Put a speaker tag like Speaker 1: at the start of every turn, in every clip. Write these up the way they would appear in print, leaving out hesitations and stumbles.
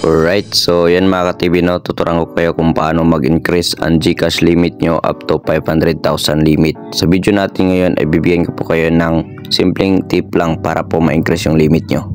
Speaker 1: Alright, so yan mga ka-TV, no, tuturuan ko kayo kung paano mag-increase ang GCash limit nyo up to 500,000 limit. Sa video natin ngayon ay bibigyan ko po kayo ng simpleng tip lang para po ma-increase yung limit nyo.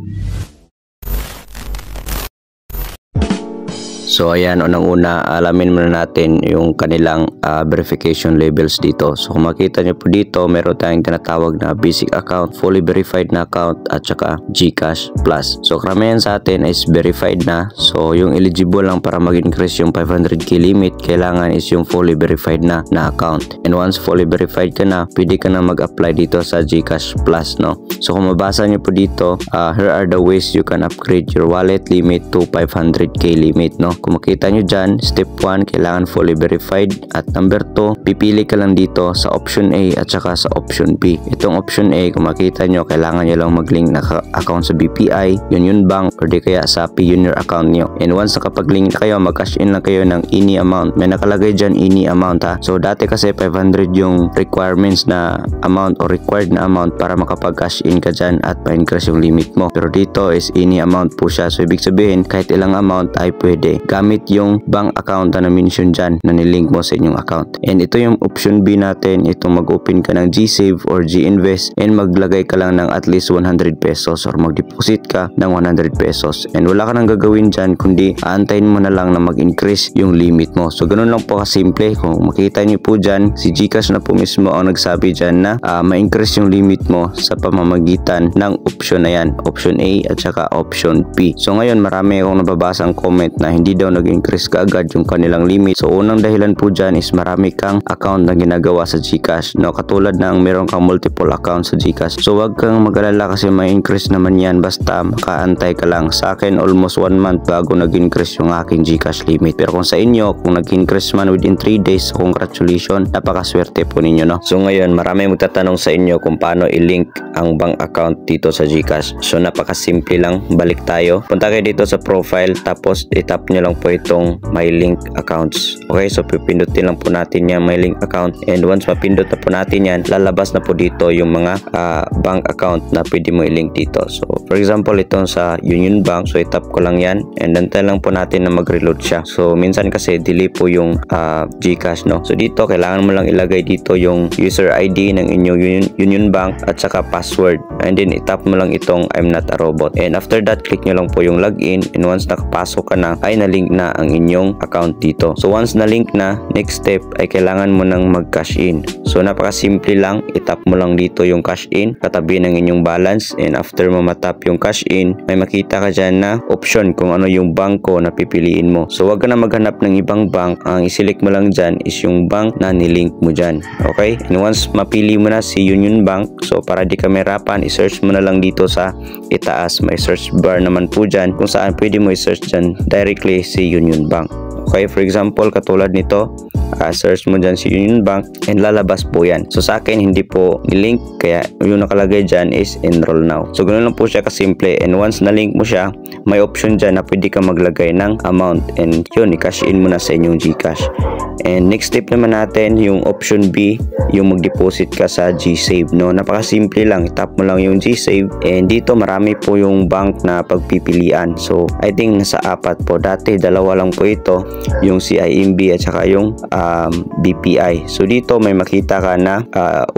Speaker 1: So ayan, unang-una alamin muna natin yung kanilang verification levels dito. So kung makita nyo po dito, meron tayong tinatawag na basic account, fully verified na account, at saka GCash Plus. So karamihan sa atin is verified na. So yung eligible lang para mag-increase yung 500k limit, kailangan is yung fully verified na account. And once fully verified ka na, pwede ka na mag-apply dito sa GCash Plus, no? So kung mabasa nyo po dito, here are the ways you can upgrade your wallet limit to 500k limit, no? Kung makita nyo dyan, step 1, kailangan fully verified. At number 2, pipili ka lang dito sa option A at saka sa option B. Itong option A, kung makita nyo, kailangan nyo lang mag-link na account sa BPI, Union Bank, or di kaya sa Payoneer account nyo. And once nakapag-link na kayo, mag-cash in lang kayo ng any amount. May nakalagay dyan any amount, ha. So dati kasi 500 yung requirements na amount o required na amount para makapag-cash in ka dyan at pa-increase yung limit mo. Pero dito is any amount po siya. So ibig sabihin, kahit ilang amount ay pwede gamit yung bank account na mention dyan na nilink mo sa inyong account. And ito yung option B natin, itong mag-open ka ng GSave or GInvest and maglagay ka lang ng at least 100 pesos or mag-deposit ka ng 100 pesos. And wala ka nang gagawin dyan kundi aantayin mo na lang na mag-increase yung limit mo. So ganun lang po kasimple. Kung makita nyo po dyan, si GCash na po mismo ang nagsabi dyan na ma-increase yung limit mo sa pamamagitan ng option na yan, option A at saka option B. So ngayon marami akong nababasang comment na hindi daw nag-increase kaagad yung kanilang limit. So unang dahilan po dyan is marami kang account na ginagawa sa GCash, no? Katulad ng meron kang multiple accounts sa GCash. So wag kang mag-alala kasi may increase naman yan basta makaantay ka lang. Sa akin almost 1 month bago nag-increase yung aking GCash limit. Pero kung sa inyo, kung nag-increase man within 3 days, congratulations, napakaswerte po ninyo, no? So ngayon marami magtatanong sa inyo kung paano i-link ang bank account dito sa GCash. So napakasimple lang, balik tayo. Punta kayo dito sa profile tapos i-tap nyo lang po itong my link accounts. Okay, so pipindutin lang po natin yan, my link account, and once mapindot na po natin yan, lalabas na po dito yung mga bank account na pwede mo i-link dito. So for example, itong sa Union Bank, so i-tap ko lang yan and antay lang po natin na mag-reload siya. So minsan kasi delay po yung GCash, no? So dito kailangan mo lang ilagay dito yung user ID ng inyong Union Bank at saka password, and then i-tap mo lang itong I'm not a robot, and after that click nyo lang po yung login, and once nakapasok ka na ay na-link na ang inyong account dito. So once na-link na, next step ay kailangan mo nang mag-cash in. So napakasimple lang, i-tap mo lang dito yung cash in katabi ng inyong balance, and after mo matap yung cash in, may makita ka dyan na option kung ano yung bangko na pipiliin mo. So wag ka na maghanap ng ibang bank, ang i-select mo lang dyan is yung bank na nilink mo dyan. Okay, and once mapili mo na si Union Bank, so para di ka mahirapan, i-search mo na lang dito sa itaas, may search bar naman po dyan kung saan pwede mo i-search dyan directly si Union Bank. Okay, for example, katulad nito, search mo dyan si Union Bank and lalabas po yan. So sa akin hindi po nilink, kaya yung nakalagay dyan is enroll now. So ganoon lang po siya kasimple, and once na-link mo siya, may option dyan na pwede ka maglagay ng amount, and yun, i-cash in mo na sa inyong GCash. And next step naman natin, yung option B, yung mag-deposit ka sa GSave, no? Napakasimple lang, tap mo lang yung GSave, and dito marami po yung bank na pagpipilian. So I think nasa 4 po, dati 2 lang po ito, yung CIMB at saka yung BPI. So dito may makita ka na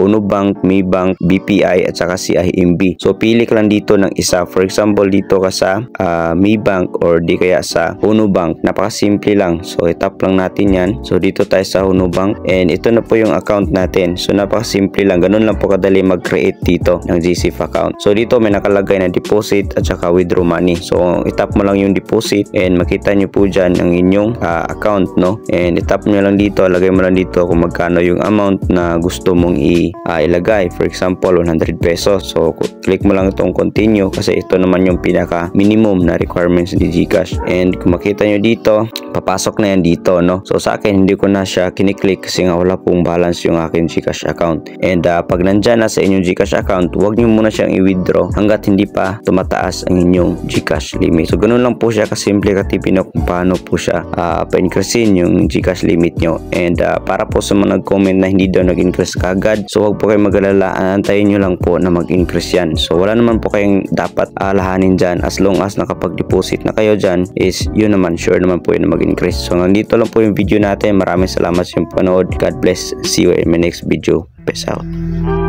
Speaker 1: Uno Bank, Maybank, BPI at saka CIMB. So pili ka lang dito ng isa. For example, dito ka sa Maybank or di kaya sa Uno Bank. Napakasimple lang. So i-tap lang natin yan. So dito tayo sa Uno Bank, and ito na po yung account natin. So napakasimple lang. Ganun lang po kadali mag-create dito ng GSave account. So dito may nakalagay na deposit at saka withdraw money. So i-tap mo lang yung deposit and makita nyo po dyan ang inyong account, no? And i-tap nyo lang dito, lagay mo lang dito kung magkano yung amount na gusto mong ilagay. For example, 100 pesos. So click mo lang itong continue kasi ito naman yung pinaka minimum na requirements ni GCash. And kung makita nyo dito, papasok na yan dito, no? So sa akin hindi ko na siya kiniklik kasi nga wala pong balance yung aking GCash account. And pag nandyan na sa inyong GCash account, huwag nyo muna siyang i-withdraw hanggat hindi pa tumataas ang inyong GCash limit. So ganun lang po siya kasimple, katipin, kung paano po siya pa-increasein yung GCash limit nyo. And para po sa mga nag-comment na hindi daw nag-increase kagad, so wag po kayong mag-alala, antayin nyo lang po na mag-increase yan. So wala naman po kayong dapat alahanin dyan, as long as nakapag-deposit na kayo dyan is yun naman, sure naman po yun na mag-increase. So hanggang dito lang po yung video natin. Maraming salamat sa inyong panood. God bless. See you in my next video. Peace out.